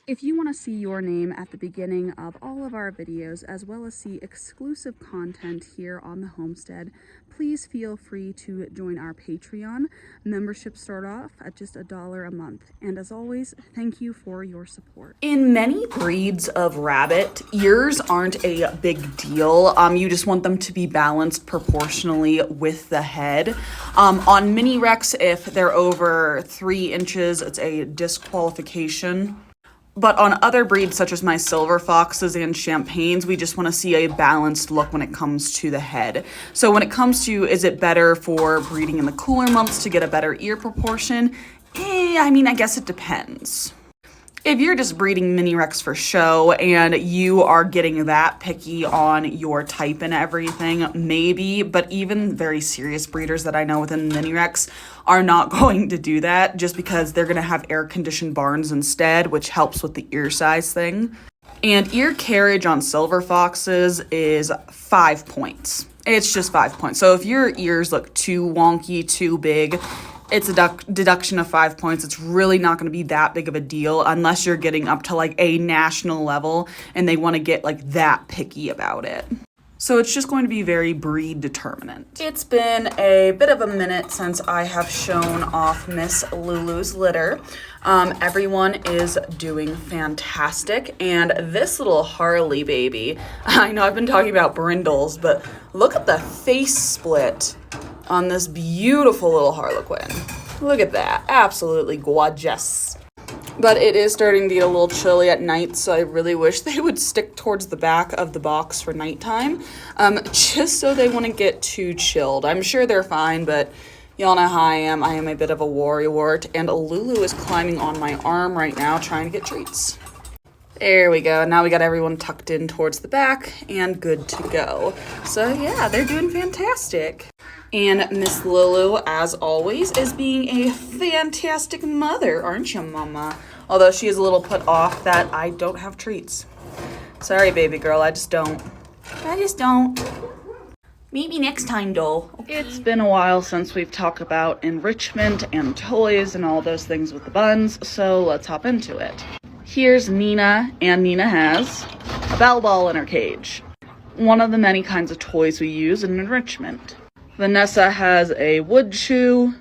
If you want to see your name at the beginning of all of our videos, as well as see exclusive content here on the homestead, please feel free to join our Patreon. Memberships start off at just $1 a month. And as always, thank you for your support. In many breeds of rabbit, ears aren't a big deal. You just want them to be balanced proportionally with the head. On mini Rex, if they're over 3 inches, it's a disqualification. But on other breeds, such as my silver foxes and champagnes, we just want to see a balanced look when it comes to the head. So when it comes to, is it better for breeding in the cooler months to get a better ear proportion? I guess it depends. If you're just breeding mini Rex for show and you are getting that picky on your type and everything, maybe, but even very serious breeders that I know within mini Rex are not going to do that just because they're going to have air-conditioned barns instead, which helps with the ear size thing. And ear carriage on silver foxes is 5 points. It's just 5 points. So if your ears look too wonky, too big, it's a deduction of 5 points. It's really not going to be that big of a deal unless you're getting up to like a national level and they want to get like that picky about it. So it's just going to be very breed determinant. It's been a bit of a minute since I have shown off Miss Lulu's litter. Everyone is doing fantastic. And this little Harley baby, I know I've been talking about brindles, but look at the face split on this beautiful little Harlequin. Look at that, absolutely gorgeous. But it is starting to get a little chilly at night, so I really wish they would stick towards the back of the box for nighttime, just so they wouldn't get too chilled. I'm sure they're fine, but y'all know how I am. I am a bit of a worrywart, and Lulu is climbing on my arm right now trying to get treats. There we go. Now we got everyone tucked in towards the back and good to go. So yeah, they're doing fantastic. And Miss Lulu, as always, is being a fantastic mother, aren't you, Mama? Although she is a little put off that I don't have treats. Sorry, baby girl, I just don't. Maybe next time, doll. Okay. It's been a while since we've talked about enrichment and toys and all those things with the buns, so let's hop into it. Here's Nina, and Nina has a bell ball in her cage. One of the many kinds of toys we use in enrichment. Vanessa has a wood chew.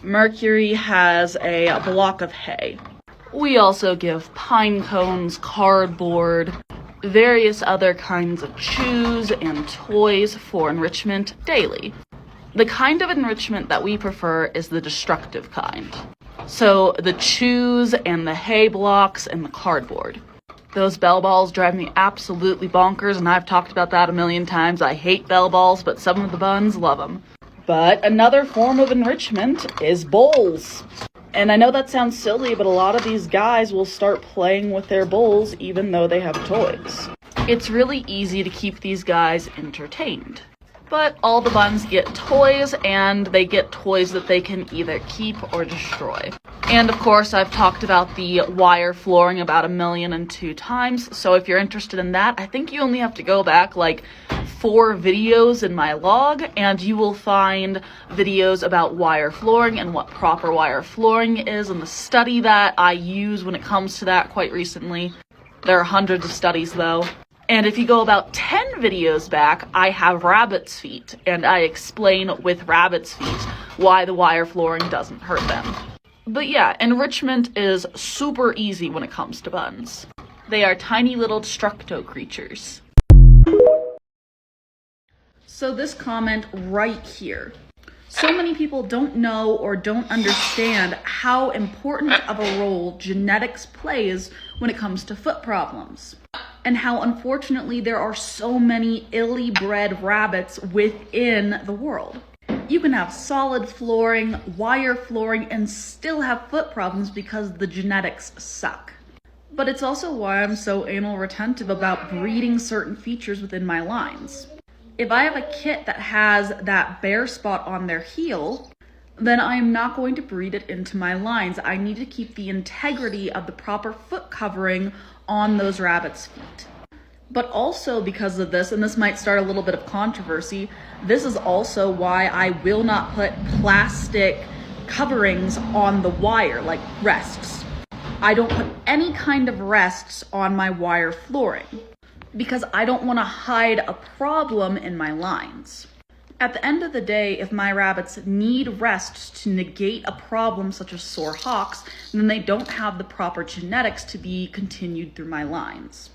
Mercury has a block of hay. We also give pine cones, cardboard, various other kinds of chews and toys for enrichment daily. The kind of enrichment that we prefer is the destructive kind. So the chews and the hay blocks and the cardboard. Those bell balls drive me absolutely bonkers, and I've talked about that a million times. I hate bell balls, but some of the buns love them. But another form of enrichment is bowls. And I know that sounds silly, but a lot of these guys will start playing with their bowls even though they have toys. It's really easy to keep these guys entertained. But all the buns get toys, and they get toys that they can either keep or destroy. And of course, I've talked about the wire flooring about 1,000,002 times, so if you're interested in that, I think you only have to go back like 4 videos in my log, and you will find videos about wire flooring and what proper wire flooring is, and the study that I use when it comes to that quite recently. There are hundreds of studies though. And if you go about 10 videos back, I have rabbit's feet, and I explain with rabbit's feet why the wire flooring doesn't hurt them. But yeah, enrichment is super easy when it comes to buns. They are tiny little destructo creatures. So this comment right here. So many people don't know or don't understand how important of a role genetics plays when it comes to foot problems. And how unfortunately there are so many illy bred rabbits within the world. You can have solid flooring, wire flooring, and still have foot problems because the genetics suck. But it's also why I'm so anal retentive about breeding certain features within my lines. If I have a kit that has that bare spot on their heel, then I am not going to breed it into my lines. I need to keep the integrity of the proper foot covering on those rabbits' feet. But also because of this, and this might start a little bit of controversy, this is also why I will not put plastic coverings on the wire, like rests. I don't put any kind of rests on my wire flooring, because I don't want to hide a problem in my lines. At the end of the day, if my rabbits need rests to negate a problem such as sore hocks, then they don't have the proper genetics to be continued through my lines.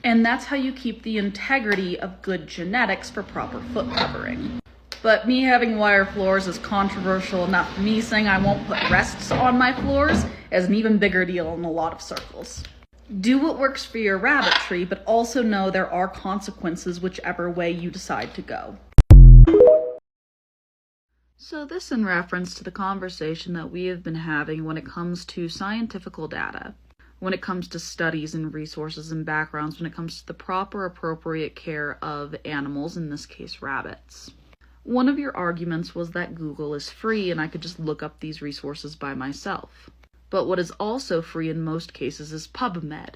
And that's how you keep the integrity of good genetics for proper foot covering. But me having wire floors is controversial enough. Me saying I won't put rests on my floors is an even bigger deal in a lot of circles. Do what works for your rabbitry, but also know there are consequences whichever way you decide to go. So this in reference to the conversation that we have been having when it comes to scientific data, when it comes to studies and resources and backgrounds, when it comes to the proper appropriate care of animals, in this case rabbits. One of your arguments was that Google is free and I could just look up these resources by myself. But what is also free in most cases is PubMed,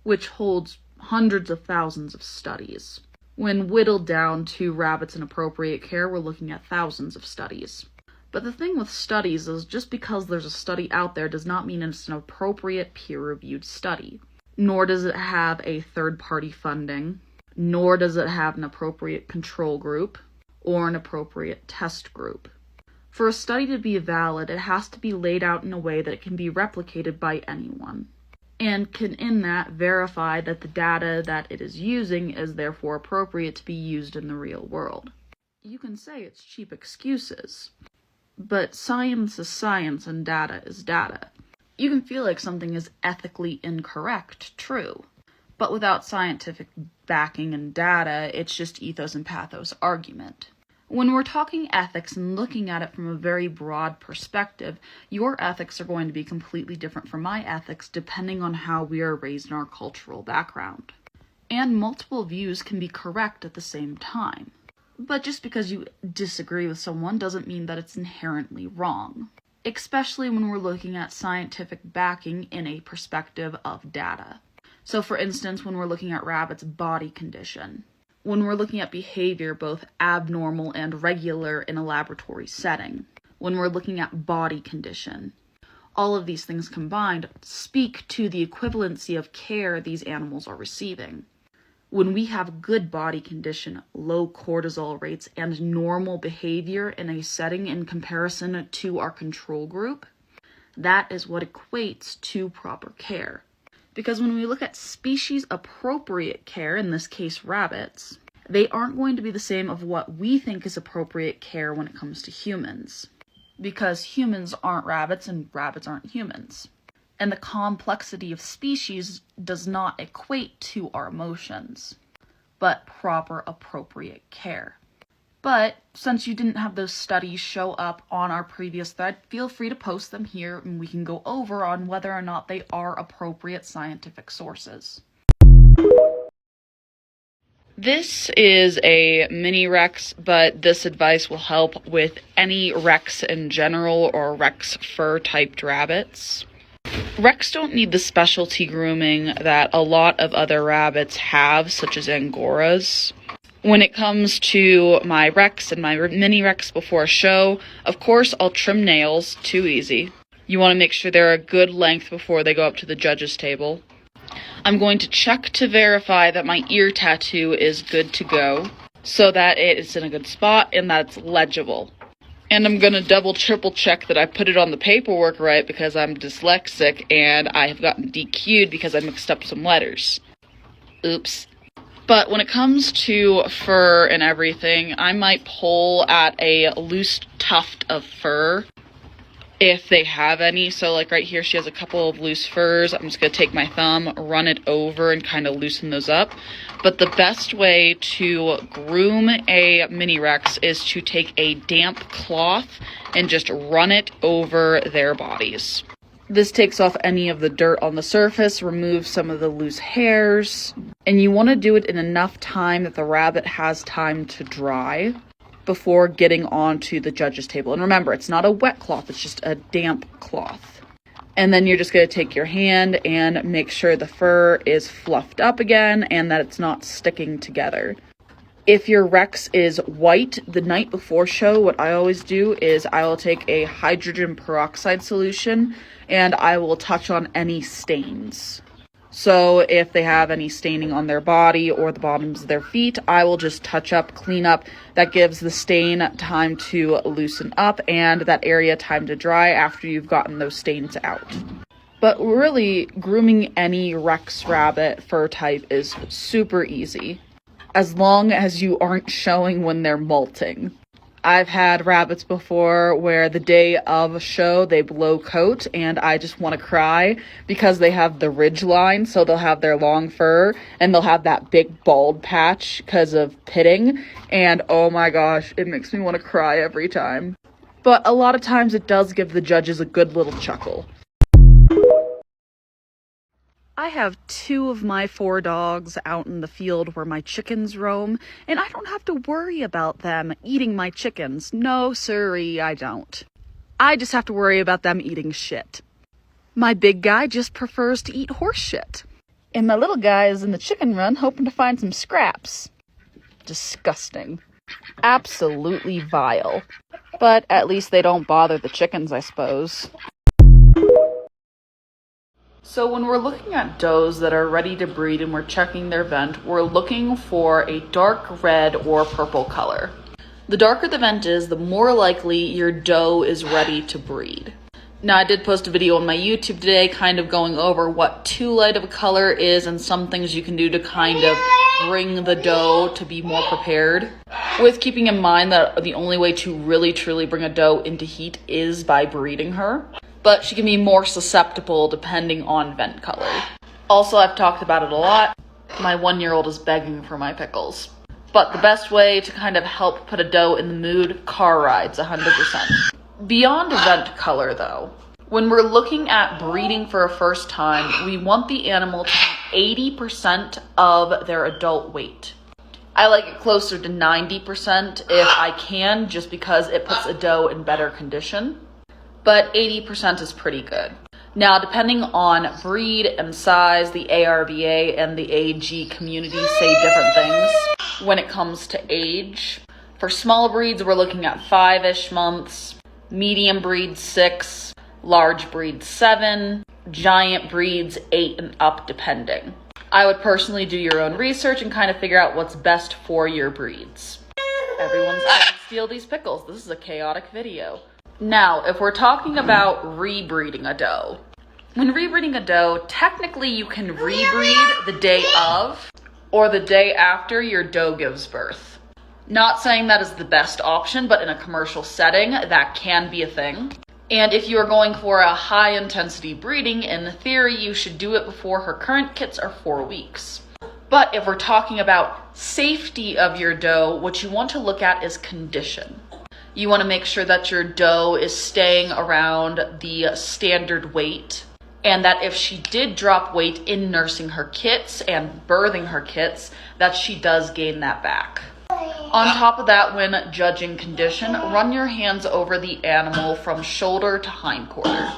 which holds hundreds of thousands of studies. When whittled down to rabbits in appropriate care, we're looking at thousands of studies. But the thing with studies is just because there's a study out there does not mean it's an appropriate peer-reviewed study. Nor does it have a third-party funding, nor does it have an appropriate control group or an appropriate test group. For a study to be valid, it has to be laid out in a way that it can be replicated by anyone, and can in that verify that the data that it is using is therefore appropriate to be used in the real world. You can say it's cheap excuses, but science is science and data is data. You can feel like something is ethically incorrect, true, but without scientific backing and data, it's just ethos and pathos argument. When we're talking ethics and looking at it from a very broad perspective, your ethics are going to be completely different from my ethics depending on how we are raised in our cultural background. And multiple views can be correct at the same time. But just because you disagree with someone doesn't mean that it's inherently wrong, especially when we're looking at scientific backing in a perspective of data. So for instance, when we're looking at rabbits' body condition, when we're looking at behavior both abnormal and regular in a laboratory setting, when we're looking at body condition, all of these things combined speak to the equivalency of care these animals are receiving. When we have good body condition, low cortisol rates, and normal behavior in a setting in comparison to our control group, that is what equates to proper care. Because when we look at species-appropriate care, in this case rabbits, they aren't going to be the same of what we think is appropriate care when it comes to humans. Because humans aren't rabbits and rabbits aren't humans. And the complexity of species does not equate to our emotions, but proper appropriate care. But since you didn't have those studies show up on our previous thread, feel free to post them here and we can go over on whether or not they are appropriate scientific sources. This is a mini Rex, but this advice will help with any Rex in general or Rex fur typed rabbits. Rex don't need the specialty grooming that a lot of other rabbits have, such as Angoras. When it comes to my Rex and my mini Rex before a show, of course I'll trim nails, too easy. You want to make sure they're a good length before they go up to the judge's table. I'm going to check to verify that my ear tattoo is good to go, so that it is in a good spot and that it's legible. And I'm going to double, triple check that I put it on the paperwork right because I'm dyslexic and I have gotten DQ'd because I mixed up some letters. Oops. But when it comes to fur and everything, I might pull at a loose tuft of fur if they have any. So like right here, she has a couple of loose furs. I'm just going to take my thumb, run it over and kind of loosen those up. But the best way to groom a mini Rex is to take a damp cloth and just run it over their bodies. This takes off any of the dirt on the surface, removes some of the loose hairs, and you want to do it in enough time that the rabbit has time to dry before getting onto the judge's table. And remember, it's not a wet cloth, it's just a damp cloth. And then you're just going to take your hand and make sure the fur is fluffed up again and that it's not sticking together. If your Rex is white, the night before show, what I always do is I will take a hydrogen peroxide solution and I will touch on any stains. So if they have any staining on their body or the bottoms of their feet, I will just touch up, clean up. That gives the stain time to loosen up and that area time to dry after you've gotten those stains out. But really, grooming any Rex rabbit fur type is super easy, as long as you aren't showing when they're molting. I've had rabbits before where the day of a show they blow coat and I just want to cry because they have the ridge line, so they'll have their long fur and they'll have that big bald patch because of pitting, and oh my gosh, it makes me want to cry every time. But a lot of times it does give the judges a good little chuckle. I have 2 of my 4 dogs out in the field where my chickens roam, and I don't have to worry about them eating my chickens. No, sirree, I don't. I just have to worry about them eating shit. My big guy just prefers to eat horse shit. And my little guy is in the chicken run hoping to find some scraps. Disgusting. Absolutely vile. But at least they don't bother the chickens, I suppose. So when we're looking at does that are ready to breed and we're checking their vent, we're looking for a dark red or purple color. The darker the vent is, the more likely your doe is ready to breed. Now, I did post a video on my YouTube today kind of going over what too light of a color is and some things you can do to kind of bring the doe to be more prepared. With keeping in mind that the only way to really truly bring a doe into heat is by breeding her. But she can be more susceptible depending on vent color. Also, I've talked about it a lot. My 1-year-old is begging for my pickles. But the best way to kind of help put a doe in the mood, car rides, 100%. Beyond vent color though, when we're looking at breeding for a first time, we want the animal to be 80% of their adult weight. I like it closer to 90% if I can, just because it puts a doe in better condition. But 80% is pretty good. Now, depending on breed and size, the ARVA and the AG community say different things when it comes to age. For small breeds, we're looking at 5-ish months, medium breeds 6, large breeds 7, giant breeds 8 and up depending. I would personally do your own research and kind of figure out what's best for your breeds. Everyone's trying to steal these pickles. This is a chaotic video. Now, if we're talking about rebreeding a doe, when rebreeding a doe, technically you can rebreed the day of or the day after your doe gives birth. Not saying that is the best option, but in a commercial setting, that can be a thing. And if you are going for a high intensity breeding, in theory, you should do it before her current kits are 4 weeks. But if we're talking about safety of your doe, what you want to look at is condition. You want to make sure that your doe is staying around the standard weight, and that if she did drop weight in nursing her kits and birthing her kits, that she does gain that back. On top of that, when judging condition, run your hands over the animal from shoulder to hindquarter.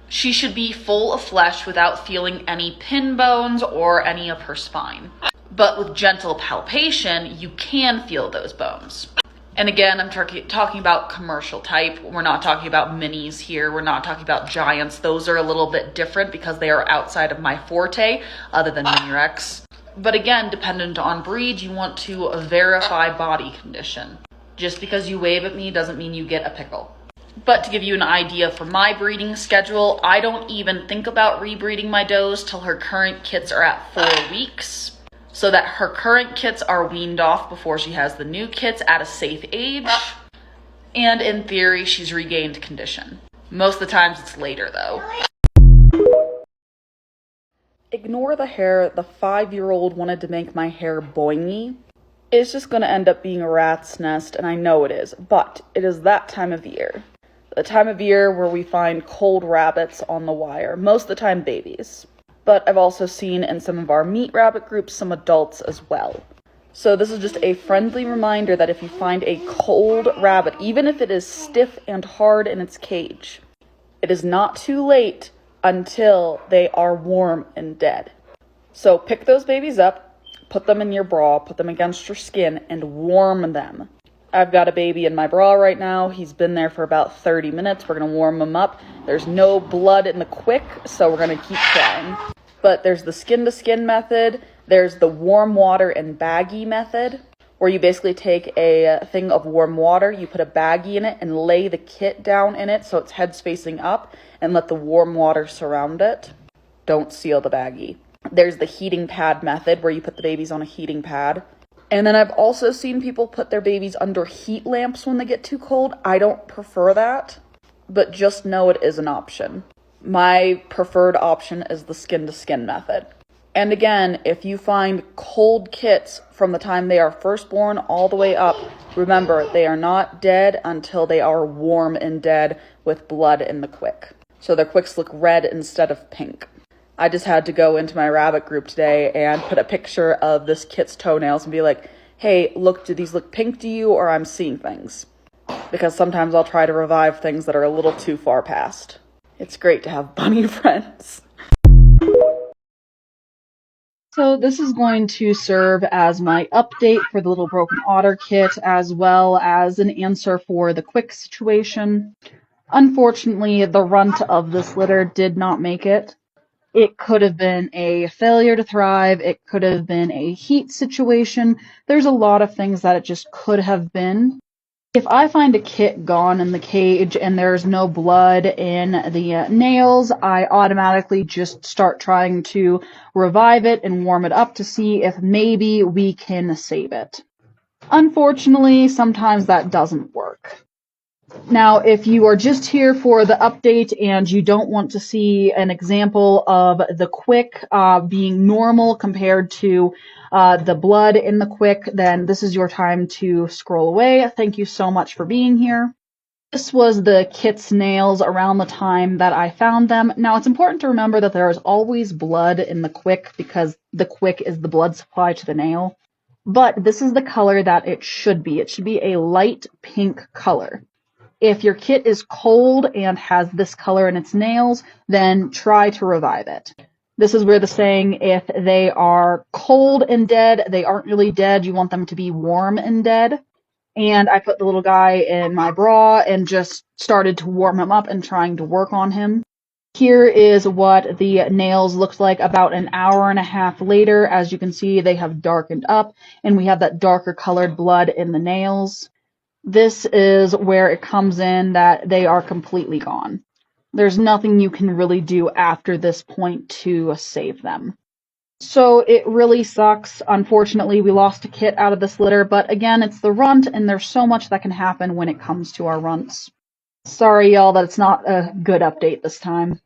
She should be full of flesh without feeling any pin bones or any of her spine. But with gentle palpation, you can feel those bones. And again, I'm talking about commercial type. We're not talking about minis here. We're not talking about giants. Those are a little bit different because they are outside of my forte, other than Mini Rex. But again, dependent on breed, you want to verify body condition. Just because you wave at me doesn't mean you get a pickle. But to give you an idea for my breeding schedule, I don't even think about rebreeding my does till her current kits are at 4 weeks. So that her current kits are weaned off before she has the new kits at a safe age. And in theory, she's regained condition. Most of the times it's later though. Ignore the hair. The 5-year-old wanted to make my hair boingy. It's just gonna end up being a rat's nest, and I know it is, but it is that time of year. The time of year where we find cold rabbits on the wire, most of the time babies. But I've also seen in some of our meat rabbit groups some adults as well. So this is just a friendly reminder that if you find a cold rabbit, even if it is stiff and hard in its cage, it is not too late until they are warm and dead. So pick those babies up, put them in your bra, put them against your skin, and warm them. I've got a baby in my bra right now. He's been there for about 30 minutes. We're going to warm him up. There's no blood in the quick, so we're going to keep trying. But there's the skin-to-skin method. There's the warm water and baggie method, where you basically take a thing of warm water, you put a baggie in it, and lay the kit down in it so its head's facing up, and let the warm water surround it. Don't seal the baggie. There's the heating pad method, where you put the babies on a heating pad. And then I've also seen people put their babies under heat lamps when they get too cold. I don't prefer that, but just know it is an option. My preferred option is the skin-to-skin method. And again, if you find cold kits from the time they are first born all the way up, remember, they are not dead until they are warm and dead with blood in the quick. So their quicks look red instead of pink. I just had to go into my rabbit group today and put a picture of this kit's toenails and be like, hey, look, do these look pink to you, or I'm seeing things? Because sometimes I'll try to revive things that are a little too far past. It's great to have bunny friends. So this is going to serve as my update for the Little Broken Otter kit, as well as an answer for the quick situation. Unfortunately, the runt of this litter did not make it. It could have been a failure to thrive. It could have been a heat situation. There's a lot of things that it just could have been. If I find a kit gone in the cage and there's no blood in the nails, I automatically just start trying to revive it and warm it up to see if maybe we can save it. Unfortunately, sometimes that doesn't work. Now, if you are just here for the update and you don't want to see an example of the quick being normal compared to the blood in the quick, then this is your time to scroll away. Thank you so much for being here. This was the kit's nails around the time that I found them. Now, it's important to remember that there is always blood in the quick because the quick is the blood supply to the nail. But this is the color that it should be. It should be a light pink color. If your kit is cold and has this color in its nails, then try to revive it. This is where the saying, if they are cold and dead, they aren't really dead. You want them to be warm and dead. And I put the little guy in my bra and just started to warm him up and trying to work on him. Here is what the nails looked like about an hour and a half later. As you can see, they have darkened up and we have that darker colored blood in the nails. This is where it comes in that they are completely gone. There's nothing you can really do after this point to save them. So it really sucks. Unfortunately, we lost a kit out of this litter, but again, it's the runt, and there's so much that can happen when it comes to our runts. Sorry, y'all, that it's not a good update this time.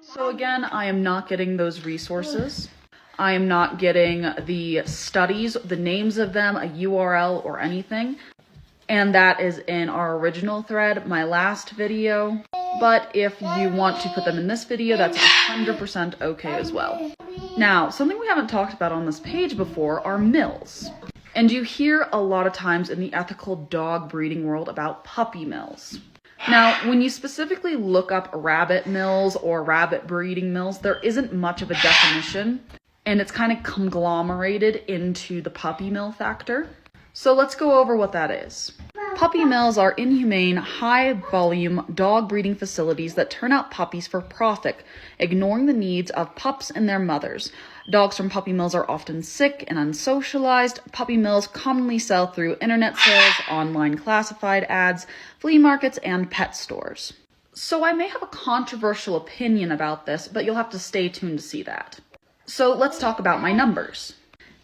So again, I am not getting those resources. I am not getting the studies, the names of them, a URL or anything. And that is in our original thread, my last video. But if you want to put them in this video, that's 100% okay as well. Now, something we haven't talked about on this page before are mills. And you hear a lot of times in the ethical dog breeding world about puppy mills. Now, when you specifically look up rabbit mills or rabbit breeding mills, there isn't much of a definition. And it's kind of conglomerated into the puppy mill factor. So let's go over what that is. Puppy mills are inhumane, high-volume dog breeding facilities that turn out puppies for profit, ignoring the needs of pups and their mothers. Dogs from puppy mills are often sick and unsocialized. Puppy mills commonly sell through internet sales, online classified ads, flea markets, and pet stores. So I may have a controversial opinion about this, but you'll have to stay tuned to see that. So let's talk about my numbers.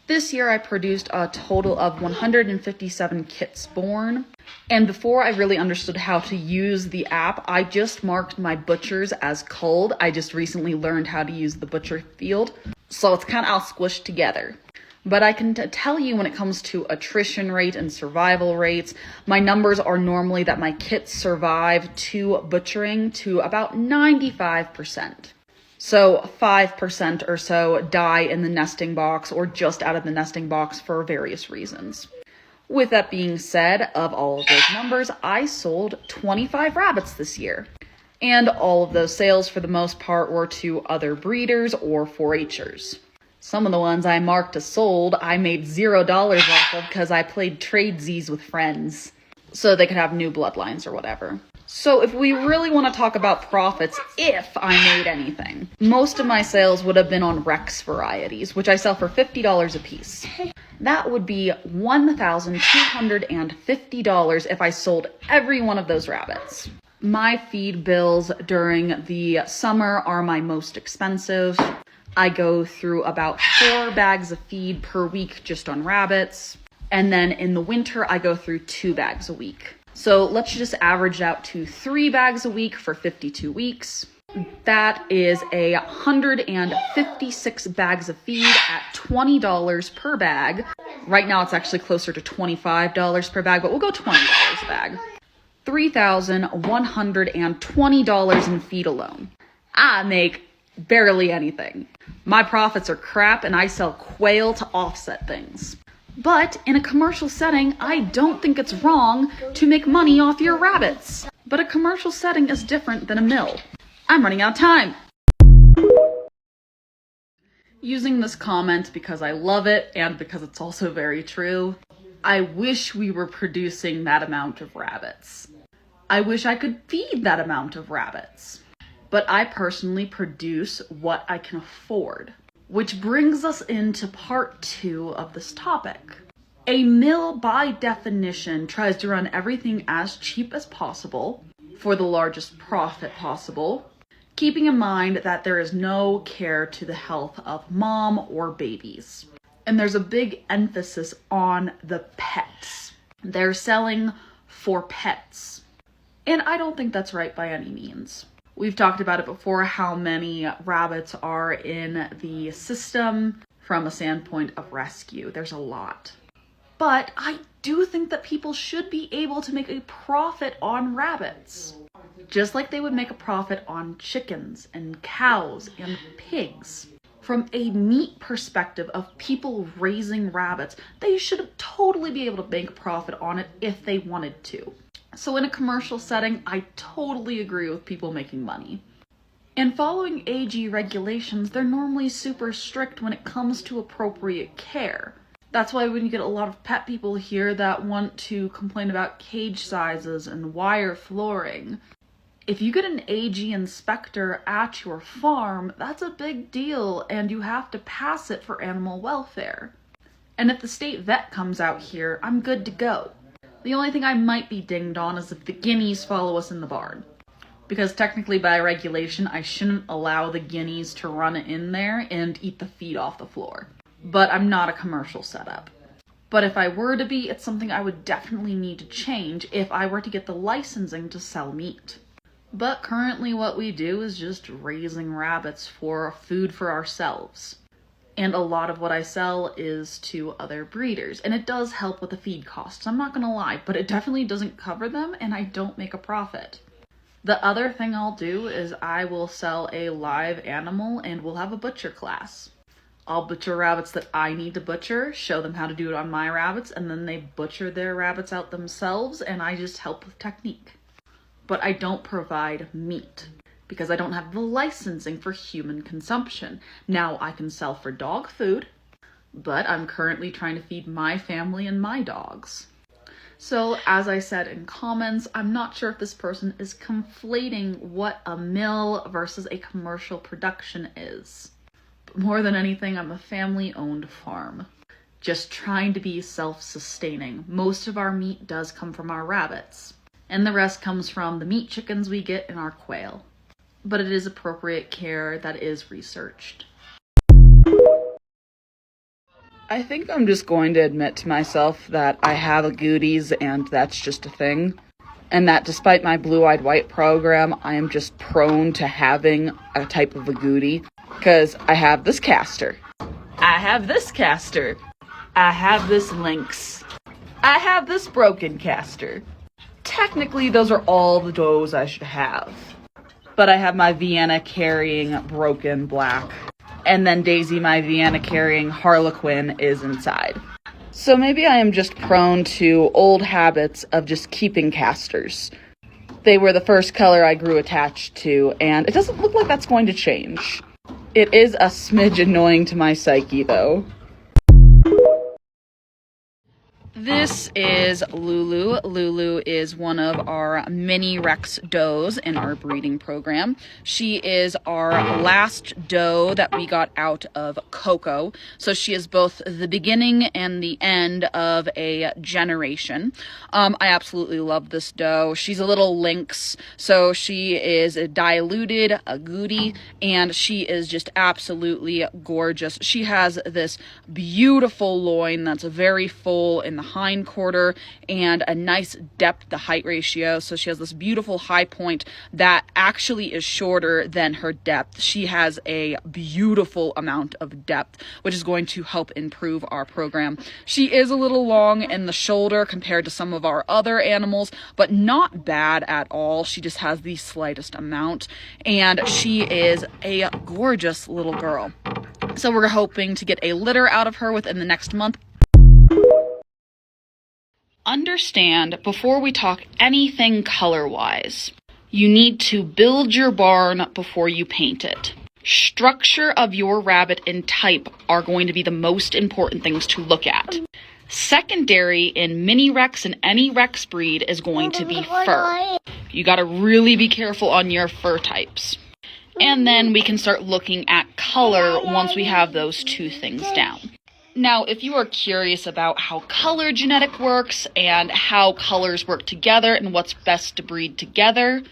This year I produced a total of 157 kits born. And before I really understood how to use the app, I just marked my butchers as culled. I just recently learned how to use the butcher field. So it's kind of all squished together. But I can tell you when it comes to attrition rate and survival rates, my numbers are normally that my kits survive to butchering to about 95%. So 5% or so die in the nesting box or just out of the nesting box for various reasons. With that being said, of all of those numbers, I sold 25 rabbits this year. And all of those sales, for the most part, were to other breeders or 4-H'ers. Some of the ones I marked as sold, I made $0 off of because I played tradesies with friends so they could have new bloodlines or whatever. So if we really want to talk about profits, if I made anything, most of my sales would have been on Rex varieties, which I sell for $50 a piece. That would be $1,250 if I sold every one of those rabbits. My feed bills during the summer are my most expensive. I go through about 4 bags of feed per week just on rabbits. And then in the winter, I go through 2 bags a week. So let's just average out to 3 bags a week for 52 weeks. That is 156 bags of feed at $20 per bag. Right now it's actually closer to $25 per bag, but we'll go $20 a bag. $3,120 in feed alone. I make barely anything. My profits are crap and I sell quail to offset things. But in a commercial setting, I don't think it's wrong to make money off your rabbits. But a commercial setting is different than a mill. I'm running out of time. Using this comment because I love it and because it's also very true, I wish we were producing that amount of rabbits. I wish I could feed that amount of rabbits. But I personally produce what I can afford. Which brings us into part 2 of this topic. A mill, by definition, tries to run everything as cheap as possible for the largest profit possible, keeping in mind that there is no care to the health of mom or babies. And there's a big emphasis on the pets. They're selling for pets. And I don't think that's right by any means. We've talked about it before, how many rabbits are in the system from a standpoint of rescue. There's a lot. But I do think that people should be able to make a profit on rabbits. Just like they would make a profit on chickens and cows and pigs. From a meat perspective of people raising rabbits, they should totally be able to make a profit on it if they wanted to. So in a commercial setting, I totally agree with people making money. And following AG regulations, they're normally super strict when it comes to appropriate care. That's why when you get a lot of pet people here that want to complain about cage sizes and wire flooring, if you get an AG inspector at your farm, that's a big deal and you have to pass it for animal welfare. And if the state vet comes out here, I'm good to go. The only thing I might be dinged on is if the guineas follow us in the barn. Because technically by regulation, I shouldn't allow the guineas to run in there and eat the feed off the floor. But I'm not a commercial setup. But if I were to be, it's something I would definitely need to change if I were to get the licensing to sell meat. But currently what we do is just raising rabbits for food for ourselves. And a lot of what I sell is to other breeders. And it does help with the feed costs, I'm not gonna lie, but it definitely doesn't cover them and I don't make a profit. The other thing I'll do is I will sell a live animal and we'll have a butcher class. I'll butcher rabbits that I need to butcher, show them how to do it on my rabbits, and then they butcher their rabbits out themselves and I just help with technique. But I don't provide meat. Because I don't have the licensing for human consumption. Now I can sell for dog food, but I'm currently trying to feed my family and my dogs. So as I said in comments, I'm not sure if this person is conflating what a mill versus a commercial production is. But more than anything, I'm a family-owned farm. Just trying to be self-sustaining. Most of our meat does come from our rabbits, and the rest comes from the meat chickens we get and our quail. But it is appropriate care that is researched. I think I'm just going to admit to myself that I have agouties and that's just a thing. And that despite my blue-eyed white program, I am just prone to having a type of agouti. Because I have this castor. I have this castor. I have this lynx. I have this broken castor. Technically, those are all the does I should have. But I have my Vienna carrying broken black. And then Daisy, my Vienna carrying Harlequin, is inside. So maybe I am just prone to old habits of just keeping castors. They were the first color I grew attached to, and it doesn't look like that's going to change. It is a smidge annoying to my psyche, though. This is Lulu. Lulu is one of our mini Rex does in our breeding program. She is our last doe that we got out of Coco. So she is both the beginning and the end of a generation. I absolutely love this doe. She's a little lynx, so she is a diluted agouti, and she is just absolutely gorgeous. She has this beautiful loin that's very full in the hind quarter and a nice depth to height ratio. So she has this beautiful high point that actually is shorter than her depth. She has a beautiful amount of depth, which is going to help improve our program. She is a little long in the shoulder compared to some of our other animals, but not bad at all. She just has the slightest amount, and she is a gorgeous little girl. So we're hoping to get a litter out of her within the next month. Understand, before we talk anything color-wise, you need to build your barn before you paint it. Structure of your rabbit and type are going to be the most important things to look at. Secondary in mini Rex and any Rex breed is going to be fur. You gotta really be careful on your fur types. And then we can start looking at color once we have those two things down. Now, if you are curious about how color genetic works and how colors work together and what's best to breed together,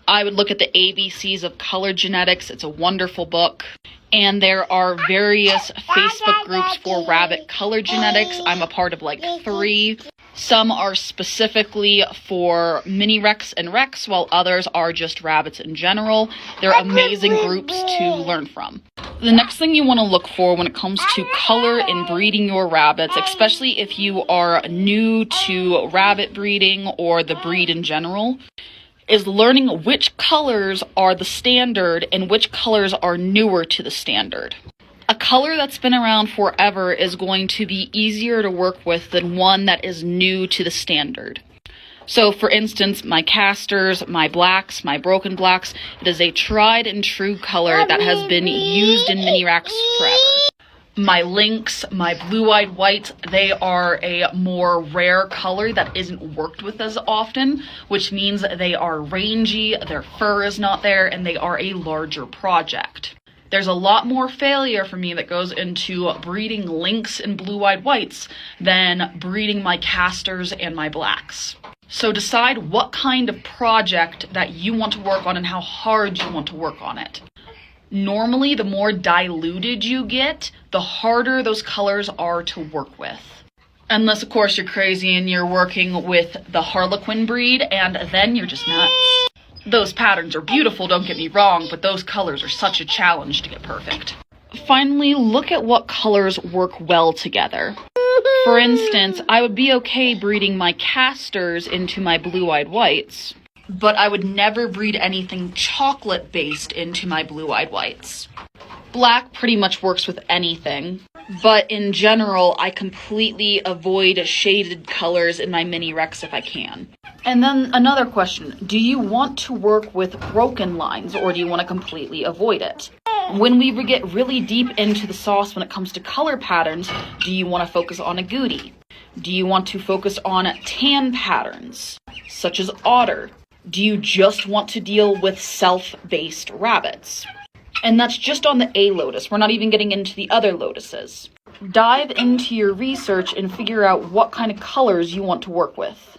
I would look at the ABCs of Color Genetics. It's a wonderful book. And there are various Facebook groups for rabbit color genetics. I'm a part of like 3. Some are specifically for mini Rex and Rex, while others are just rabbits in general. They're amazing groups to learn from. The next thing you want to look for when it comes to color in breeding your rabbits, especially if you are new to rabbit breeding or the breed in general, is learning which colors are the standard and which colors are newer to the standard. A color that's been around forever is going to be easier to work with than one that is new to the standard. So for instance, my casters, my blacks, my broken blacks, it is a tried and true color that has been used in mini Rex forever. My lynx, my blue-eyed whites, they are a more rare color that isn't worked with as often, which means they are rangy, their fur is not there, and they are a larger project. There's a lot more failure for me that goes into breeding lynx and blue-eyed whites than breeding my casters and my blacks. So decide what kind of project that you want to work on and how hard you want to work on it. Normally, the more diluted you get, the harder those colors are to work with. Unless, of course, you're crazy and you're working with the Harlequin breed, and then you're just nuts. Those patterns are beautiful, don't get me wrong, but those colors are such a challenge to get perfect. Finally, look at what colors work well together. For instance, I would be okay breeding my casters into my blue-eyed whites, but I would never breed anything chocolate-based into my blue-eyed whites. Black pretty much works with anything, but in general, I completely avoid shaded colors in my mini Rex if I can. And then another question, do you want to work with broken lines or do you want to completely avoid it? When we get really deep into the sauce when it comes to color patterns, do you want to focus on agouti? Do you want to focus on tan patterns, such as otter? Do you just want to deal with self-based rabbits? And that's just on the A lotus. We're not even getting into the other lotuses. Dive into your research and figure out what kind of colors you want to work with.